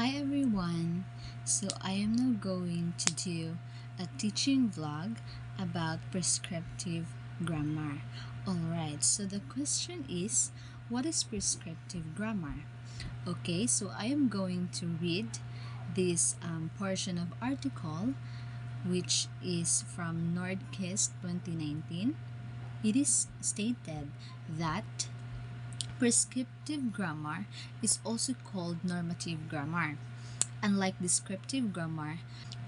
Hi everyone! So I am now going to do a teaching vlog about prescriptive grammar. Alright, so the question is, what is prescriptive grammar? Okay, so I am going to read this portion of article which is from Nordquist 2019. It is stated that prescriptive grammar is also called normative grammar. Unlike descriptive grammar,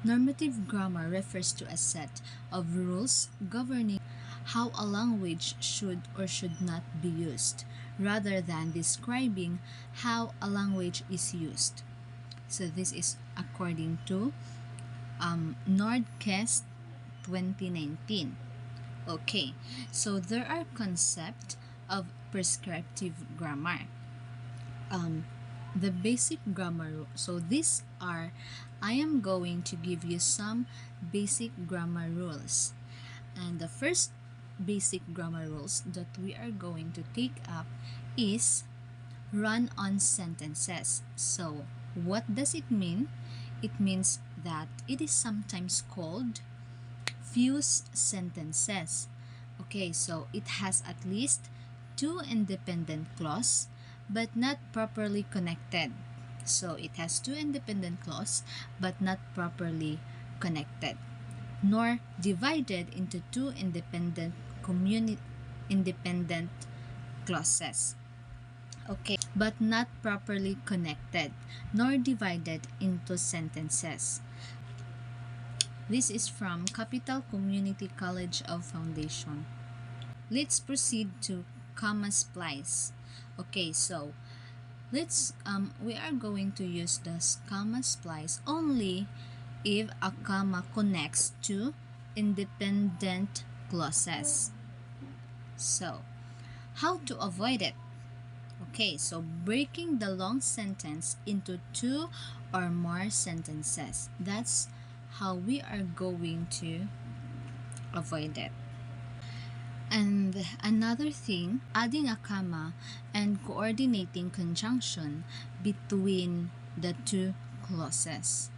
normative grammar refers to a set of rules governing how a language should or should not be used, rather than describing how a language is used. So this is according to Nordquist 2019. Okay, so there are concepts of prescriptive grammar. The basic grammar so these are I am going to give you some basic grammar rules, and the first basic grammar rules that we are going to take up is run-on sentences. So what does it mean? It means that it is sometimes called fuse sentences. Okay, so it has at least two independent clauses but not properly connected. So it has two independent clauses but not properly connected, nor divided into two independent clauses. Okay, but not properly connected, nor divided into sentences. This is from Capital Community College of Foundation. Let's proceed to comma splice. Okay, so we are going to use the comma splice only if a comma connects to independent clauses. So how to avoid it? Okay, so breaking the long sentence into two or more sentences. That's how we are going to avoid it. And another thing, adding a comma and coordinating conjunction between the two clauses.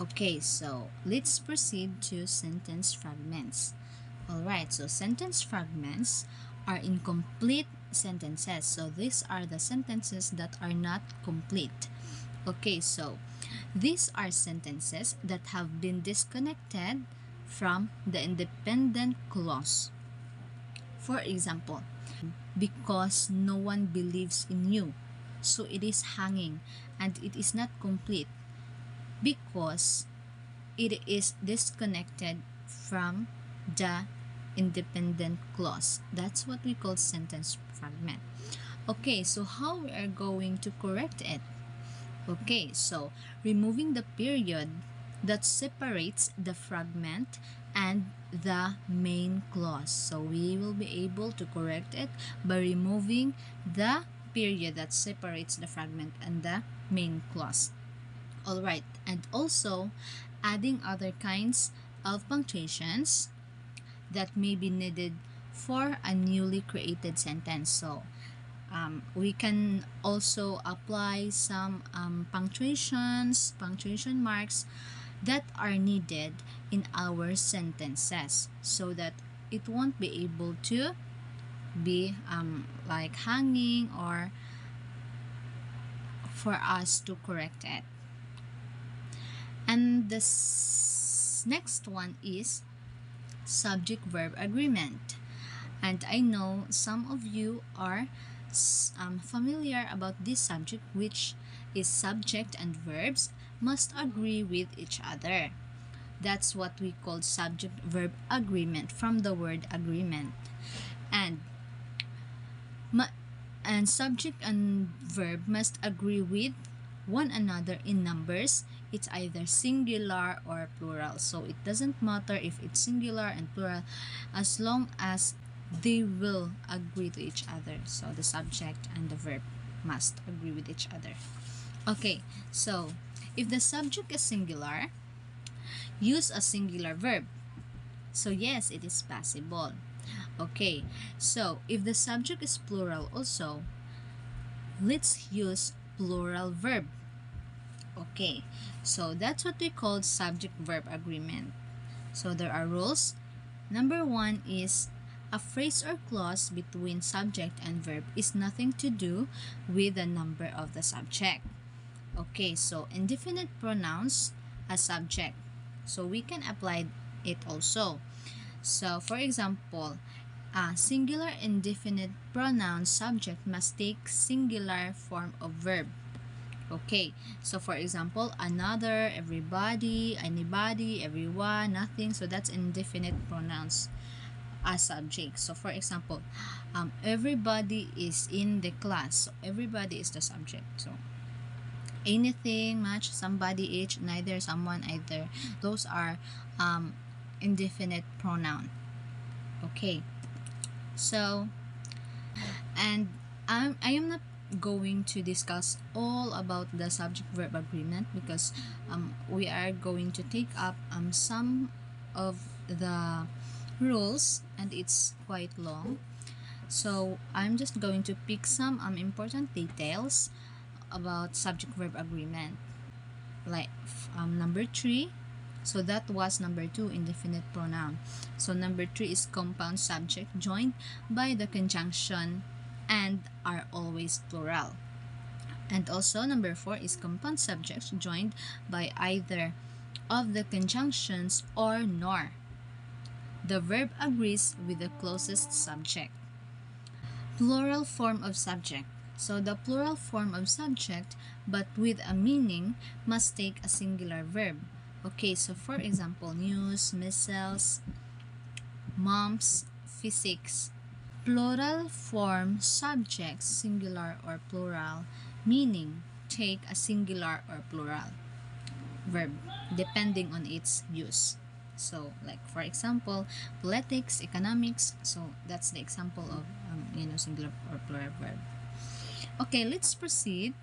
Okay, so let's proceed to sentence fragments. Alright, so sentence fragments are incomplete sentences. So these are the sentences that are not complete. Okay, so these are sentences that have been disconnected from the independent clause. For example, because no one believes in you, so it is hanging and it is not complete because it is disconnected from the independent clause. That's what we call sentence fragment. Okay, so how we are going to correct it? Okay, so removing the period that separates the fragment and the main clause. So we will be able to correct it by removing the period that separates the fragment and the main clause. Alright, and also adding other kinds of punctuations that may be needed for a newly created sentence. So we can also apply some punctuation marks that are needed in our sentences so that it won't be able to be like hanging or for us to correct it. And this next one is subject-verb agreement. And I know some of you are familiar about this subject, which is subject and verbs must agree with each other. That's what we call subject-verb agreement from the word agreement. And subject and verb must agree with one another in numbers. It's either singular or plural. So it doesn't matter if it's singular and plural as long as they will agree to each other. So the subject and the verb must agree with each other. Okay, so if the subject is singular, use a singular verb. So yes, it is possible. Okay, so if the subject is plural also, let's use plural verb. Okay, so that's what we call subject-verb agreement. So there are rules. Number one is a phrase or clause between subject and verb is nothing to do with the number of the subject. Okay, so indefinite pronouns as subject. So we can apply it also. So for example, a singular indefinite pronoun subject must take singular form of verb. Okay, so for example, another, everybody, anybody, everyone, nothing. So that's indefinite pronouns as subject. So for example, everybody is in the class. So everybody is the subject. So anything, much, somebody, each, neither, someone, either. Those are indefinite pronoun. Okay, so and I am not going to discuss all about the subject verb agreement because we are going to take up some of the rules and it's quite long. So I'm just going to pick some important details about subject verb agreement, like number 3. So that was number 2, indefinite pronoun. So number 3 is compound subject joined by the conjunction and are always plural. And also number 4 is compound subjects joined by either of the conjunctions or nor. The verb agrees with the closest subject. Plural form of subject. So the plural form of subject but with a meaning must take a singular verb. Okay, so for example, news, missiles, moms, physics. Plural form subjects, singular or plural, meaning take a singular or plural verb depending on its use. So like for example, politics, economics. So that's the example of singular or plural verb. Okay, let's proceed.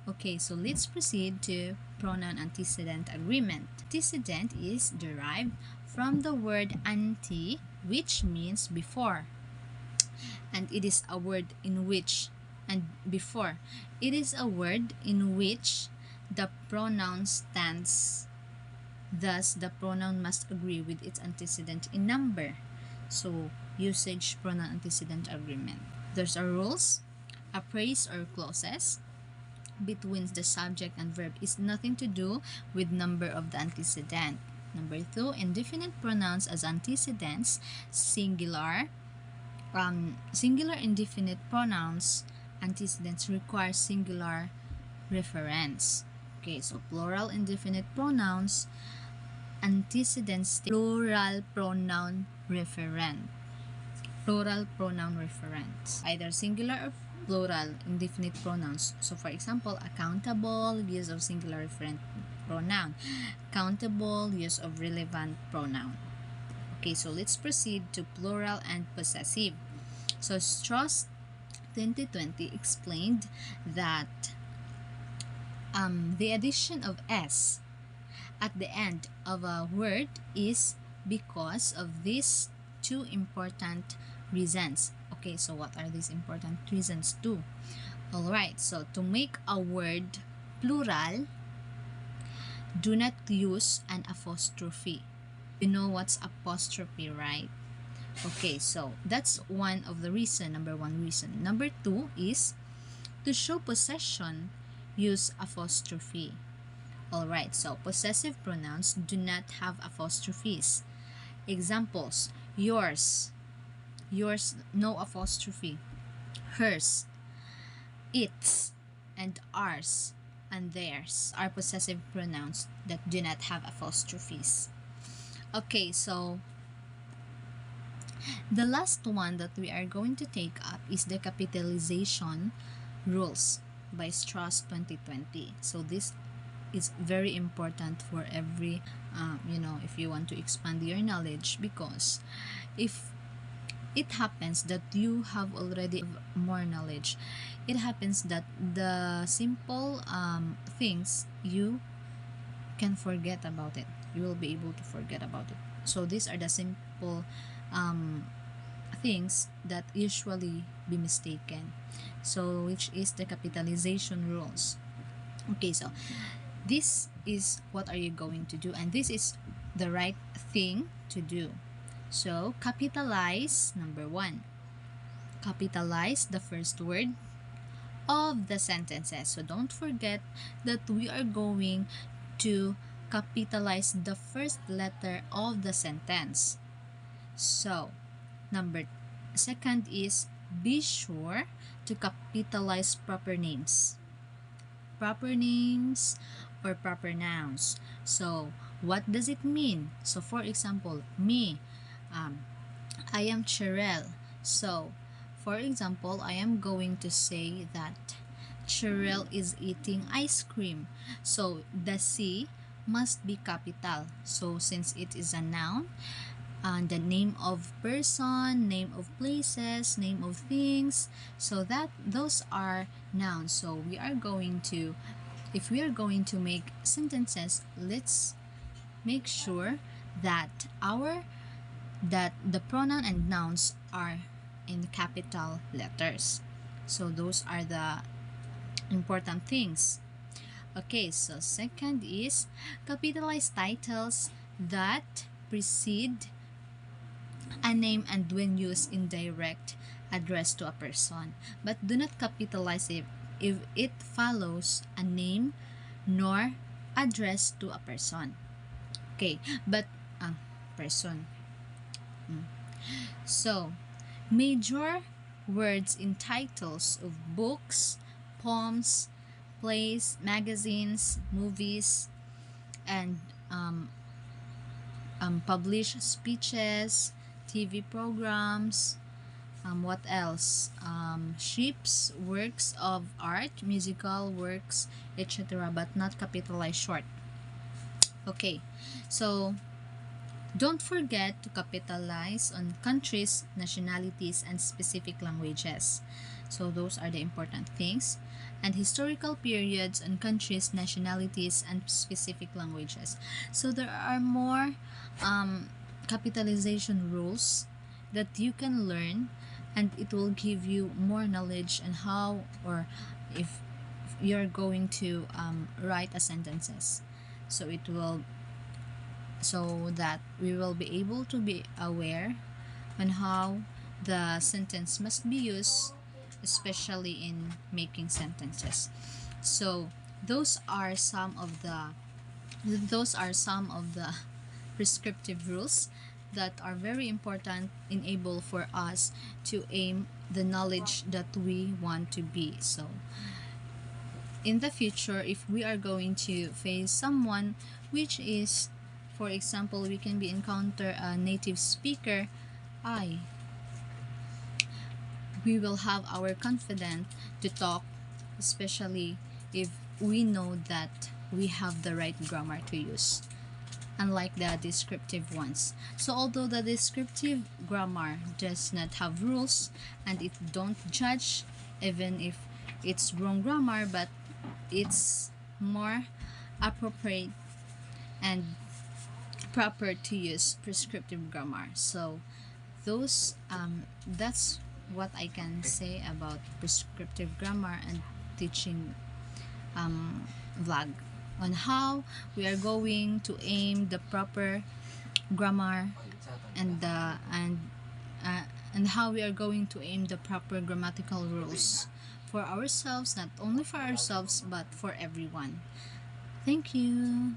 Okay, so let's proceed to pronoun antecedent agreement. Antecedent is derived from the word ante, which means before. And it is a word in which, and before, it is a word in which the pronoun stands. Thus, the pronoun must agree with its antecedent in number. So, usage pronoun antecedent agreement. There's a rules, a phrase or clauses between the subject and verb is nothing to do with number of the antecedent. Number 2, indefinite pronouns as antecedents, singular. Singular indefinite pronouns antecedents require singular reference. Okay, so plural indefinite pronouns antecedents plural pronoun referent. Plural pronoun reference, either singular or plural indefinite pronouns. So for example, accountable, use of singular referent pronoun. Countable, use of relevant pronoun. Okay, so let's proceed to plural and possessive. So Strauss 2020 explained that the addition of s at the end of a word is because of these two important reasons. Okay, so what are these important reasons too? Alright, so to make a word plural, do not use an apostrophe. You know what's apostrophe, right? Okay, so that's one of the reason, number 1 reason. Number 2 is to show possession, use apostrophe. Alright, so possessive pronouns do not have apostrophes. Examples, yours, no apostrophe. Hers, its, and ours, and theirs are possessive pronouns that do not have apostrophes. Okay, so the last one that we are going to take up is the capitalization rules by Strauss 2020. So this is very important for every, if you want to expand your knowledge, because if it happens that you have already more knowledge, it happens that the simple things you can forget about it. You will be able to forget about it. So these are the simple things that usually be mistaken. So which is the capitalization rules. Okay, so this is what are you going to do, and this is the right thing to do. So capitalize, number one, capitalize the first word of the sentences. So don't forget that we are going to capitalize the first letter of the sentence. So number second is be sure to capitalize proper names. Proper names or proper nouns. So what does it mean? So for example, me, I am Cherelle. So for example, I am going to say that Cherelle is eating ice cream. So the C must be capital. So since it is a noun, and the name of person, name of places, name of things, so that those are nouns. So we are going to, if we are going to make sentences, let's make sure that the pronoun and nouns are in capital letters. So those are the important things. Okay, so second is capitalize titles that precede a name and when used in direct address to a person, but do not capitalize it if it follows a name nor address to a person. Okay, but person. So major words in titles of books, poems, plays, magazines, movies, and published speeches, TV programs, what else? Ships, works of art, musical works, etc., but not capitalized short. Okay, so don't forget to capitalize on countries, nationalities, and specific languages. So those are the important things. And historical periods on countries, nationalities, and specific languages. So there are more capitalization rules that you can learn, and it will give you more knowledge on how, or if you're going to write a sentences. So it will, so that we will be able to be aware on how the sentence must be used, especially in making sentences. So those are some of the prescriptive rules that are very important, enable for us to aim the knowledge that we want to be. So in the future, if we are going to face someone which is, for example, we can be encounter a native speaker, we will have our confidence to talk, especially if we know that we have the right grammar to use, unlike the descriptive ones. So although the descriptive grammar does not have rules and it don't judge even if it's wrong grammar, but it's more appropriate and proper to use prescriptive grammar. So those that's what I can say about prescriptive grammar and teaching vlog on how we are going to aim the proper grammar and and how we are going to aim the proper grammatical rules for ourselves, not only for ourselves but for everyone. Thank you.